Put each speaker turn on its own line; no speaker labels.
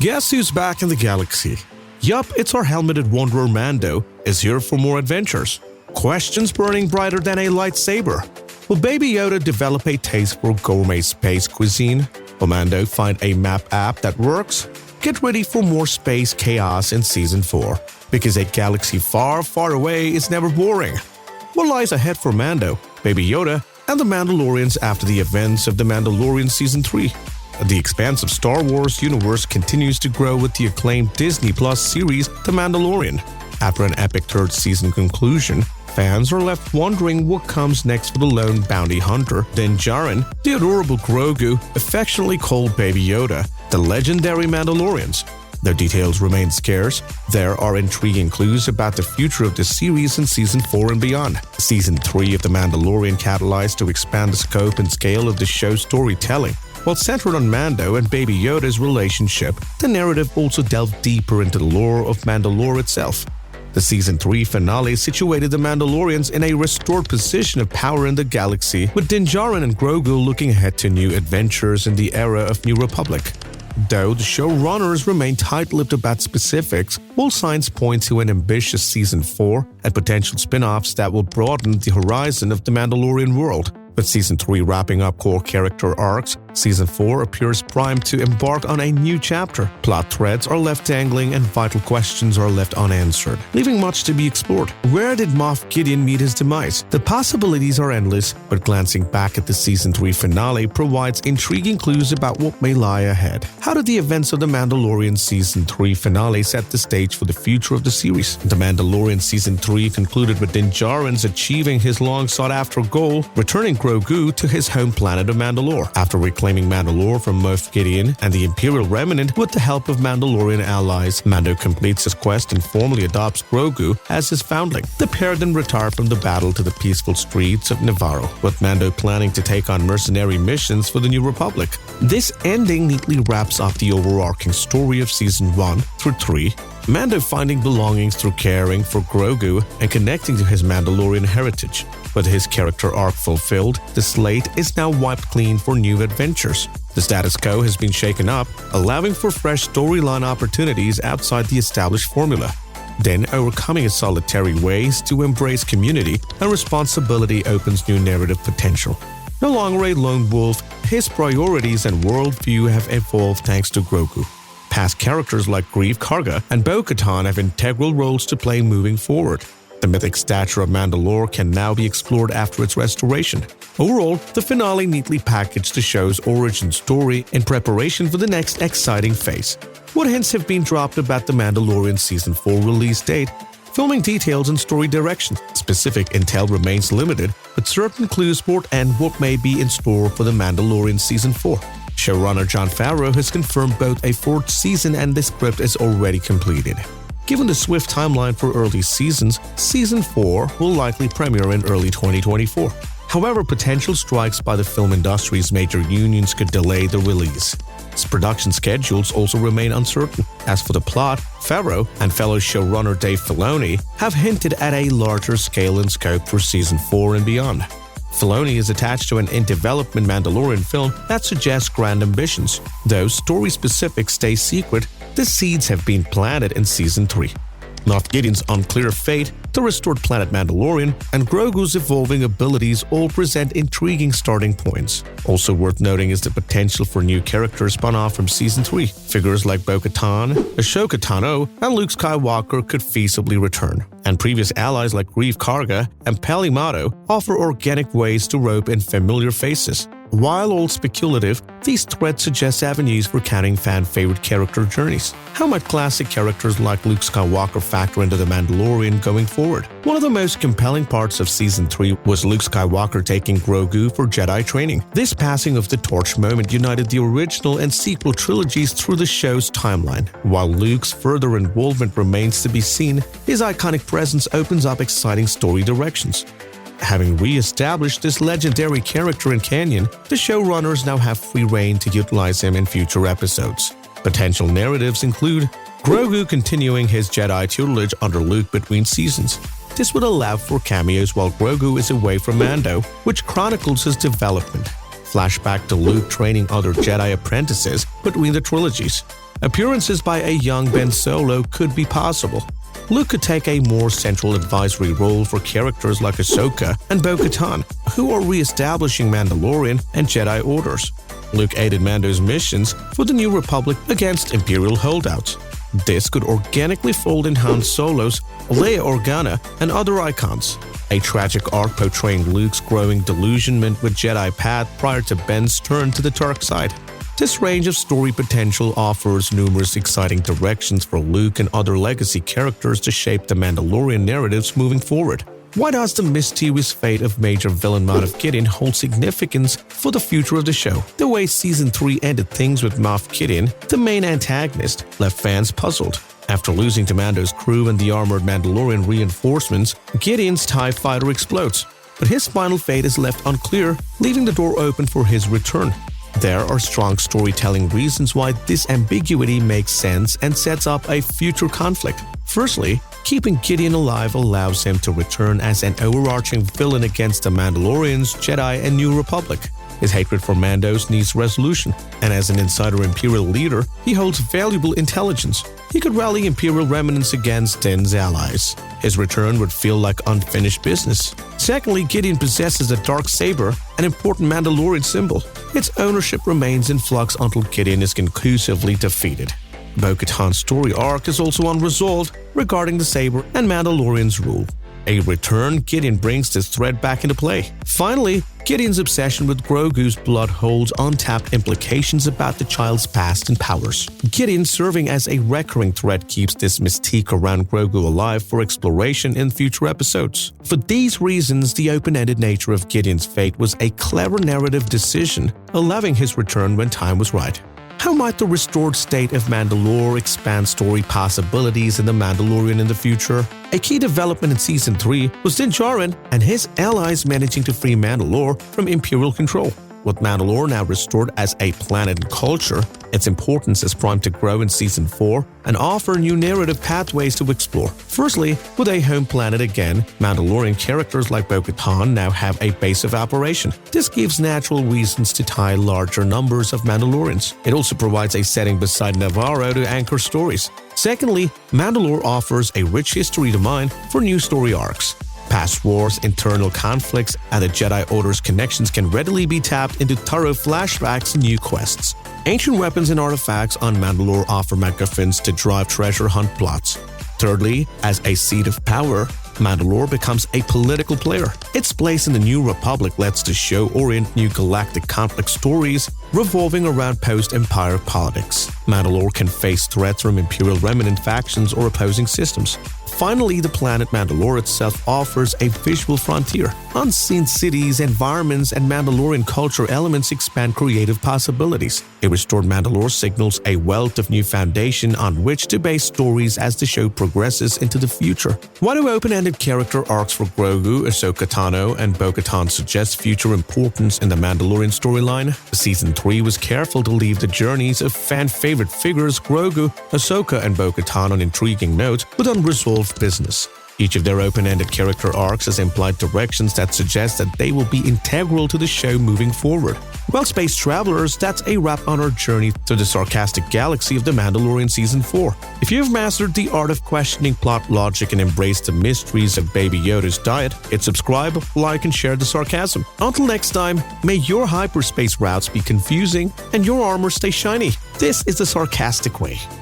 Guess who's back in the galaxy? Yup, it's our helmeted wanderer Mando is here for more adventures. Questions burning brighter than a lightsaber. Will Baby Yoda develop a taste for gourmet space cuisine? Will Mando find a map app that works? Get ready for more space chaos in Season 4, because a galaxy far, far away is never boring. What lies ahead for Mando, Baby Yoda, and the Mandalorians after the events of The Mandalorian Season 3? The expansive Star Wars universe continues to grow with the acclaimed Disney Plus series The Mandalorian. After an epic third season conclusion, fans are left wondering what comes next for the lone bounty hunter, Din Djarin, the adorable Grogu, affectionately called Baby Yoda, the legendary Mandalorians. Though details remain scarce, there are intriguing clues about the future of the series in Season 4 and beyond. Season 3 of The Mandalorian catalyzed to expand the scope and scale of the show's storytelling. While centered on Mando and Baby Yoda's relationship, the narrative also delved deeper into the lore of Mandalore itself. The Season 3 finale situated the Mandalorians in a restored position of power in the galaxy, with Din Djarin and Grogu looking ahead to new adventures in the era of New Republic. Though the showrunners remain tight-lipped about specifics, all signs point to an ambitious Season 4 and potential spin-offs that will broaden the horizon of the Mandalorian world. With Season 3 wrapping up core character arcs, Season 4 appears primed to embark on a new chapter. Plot threads are left dangling and vital questions are left unanswered, leaving much to be explored. Where did Moff Gideon meet his demise? The possibilities are endless, but glancing back at the Season 3 finale provides intriguing clues about what may lie ahead. How did the events of The Mandalorian Season 3 finale set the stage for the future of the series? The Mandalorian Season 3 concluded with Din Djarin's achieving his long-sought-after goal, returning Grogu to his home planet of Mandalore. After reclaiming Mandalore from Moff Gideon and the Imperial Remnant with the help of Mandalorian allies, Mando completes his quest and formally adopts Grogu as his foundling. The pair then retire from the battle to the peaceful streets of Nevarro, with Mando planning to take on mercenary missions for the New Republic. This ending neatly wraps up the overarching story of Season 1 through 3, Mando finding belongings through caring for Grogu and connecting to his Mandalorian heritage. With his character arc fulfilled, the slate is now wiped clean for new adventures. The status quo has been shaken up, allowing for fresh storyline opportunities outside the established formula. Then, overcoming his solitary ways to embrace community and responsibility opens new narrative potential. No longer a lone wolf, his priorities and worldview have evolved thanks to Grogu. Past characters like Greef Karga and Bo-Katan have integral roles to play moving forward. The mythic stature of Mandalore can now be explored after its restoration. Overall, the finale neatly packaged the show's origin story in preparation for the next exciting phase. What hints have been dropped about The Mandalorian Season 4 release date? Filming details and story direction. Specific intel remains limited, but certain clues portend what may be in store for The Mandalorian Season 4. Showrunner Jon Favreau has confirmed both a fourth season and the script is already completed. Given the swift timeline for early seasons, Season 4 will likely premiere in early 2024. However, potential strikes by the film industry's major unions could delay the release. Its production schedules also remain uncertain. As for the plot, Favreau and fellow showrunner Dave Filoni have hinted at a larger scale and scope for Season 4 and beyond. Filoni is attached to an in-development Mandalorian film that suggests grand ambitions. Though story specifics stay secret, the seeds have been planted in Season 3. Moff Gideon's unclear fate, the restored planet Mandalorian, and Grogu's evolving abilities all present intriguing starting points. Also worth noting is the potential for new characters spun off from Season 3. Figures like Bo-Katan, Ahsoka Tano, and Luke Skywalker could feasibly return. And previous allies like Greef Karga and Peli Motto offer organic ways to rope in familiar faces. While all speculative, these threads suggest avenues for counting fan-favorite character journeys. How might classic characters like Luke Skywalker factor into The Mandalorian going forward? One of the most compelling parts of Season 3 was Luke Skywalker taking Grogu for Jedi training. This passing of the torch moment united the original and sequel trilogies through the show's timeline. While Luke's further involvement remains to be seen, his iconic presence opens up exciting story directions. Having re-established this legendary character in canon, the showrunners now have free rein to utilize him in future episodes. Potential narratives include Grogu continuing his Jedi tutelage under Luke between seasons. This would allow for cameos while Grogu is away from Mando, which chronicles his development. Flashback to Luke training other Jedi apprentices between the trilogies. Appearances by a young Ben Solo could be possible. Luke could take a more central advisory role for characters like Ahsoka and Bo-Katan, who are re-establishing Mandalorian and Jedi orders. Luke aided Mando's missions for the New Republic against Imperial holdouts. This could organically fold in Han Solo's, Leia Organa, and other icons. A tragic arc portraying Luke's growing delusionment with Jedi path prior to Ben's turn to the dark side. This range of story potential offers numerous exciting directions for Luke and other legacy characters to shape the Mandalorian narratives moving forward. Why does the mysterious fate of major villain Moff Gideon hold significance for the future of the show? The way Season 3 ended things with Moff Gideon, the main antagonist, left fans puzzled. After losing to Mando's crew and the armored Mandalorian reinforcements, Gideon's TIE fighter explodes, but his final fate is left unclear, leaving the door open for his return. There are strong storytelling reasons why this ambiguity makes sense and sets up a future conflict. Firstly, keeping Gideon alive allows him to return as an overarching villain against the Mandalorians, Jedi, and New Republic. His hatred for Mandos needs resolution, and as an insider Imperial leader, he holds valuable intelligence. He could rally Imperial remnants against Din's allies. His return would feel like unfinished business. Secondly, Gideon possesses a dark saber, an important Mandalorian symbol. Its ownership remains in flux until Gideon is conclusively defeated. Bo-Katan's story arc is also unresolved regarding the saber and Mandalorian's rule. A return, Gideon brings this thread back into play. Finally, Gideon's obsession with Grogu's blood holds untapped implications about the child's past and powers. Gideon serving as a recurring threat keeps this mystique around Grogu alive for exploration in future episodes. For these reasons, the open-ended nature of Gideon's fate was a clever narrative decision, allowing his return when time was right. How might the restored state of Mandalore expand story possibilities in The Mandalorian in the future? A key development in Season 3 was Din Djarin and his allies managing to free Mandalore from Imperial control. With Mandalore now restored as a planet and culture, its importance is primed to grow in Season 4 and offer new narrative pathways to explore. Firstly, with a home planet again, Mandalorian characters like Bo-Katan now have a base of operation. This gives natural reasons to tie larger numbers of Mandalorians. It also provides a setting beside Navarro to anchor stories. Secondly, Mandalore offers a rich history to mine for new story arcs. Past wars, internal conflicts, and the Jedi Order's connections can readily be tapped into thorough flashbacks and new quests. Ancient weapons and artifacts on Mandalore offer MacGuffins to drive treasure hunt plots. Thirdly, as a seat of power, Mandalore becomes a political player. Its place in the New Republic lets the show orient new galactic conflict stories revolving around post-Empire politics. Mandalore can face threats from Imperial remnant factions or opposing systems. Finally, the planet Mandalore itself offers a visual frontier. Unseen cities, environments, and Mandalorian culture elements expand creative possibilities. A restored Mandalore signals a wealth of new foundation on which to base stories as the show progresses into the future. Why do open-ended character arcs for Grogu, Ahsoka Tano, and Bo-Katan suggest future importance in the Mandalorian storyline? Season 3 was careful to leave the journeys of fan-favorite figures Grogu, Ahsoka, and Bo-Katan on intriguing notes with unresolved business. Each of their open-ended character arcs has implied directions that suggest that they will be integral to the show moving forward. Well, space travelers, that's a wrap on our journey through the sarcastic galaxy of The Mandalorian Season 4. If you've mastered the art of questioning plot logic and embraced the mysteries of Baby Yoda's diet, hit subscribe, like, and share the sarcasm. Until next time, may your hyperspace routes be confusing and your armor stay shiny. This is The Sarcastic Way.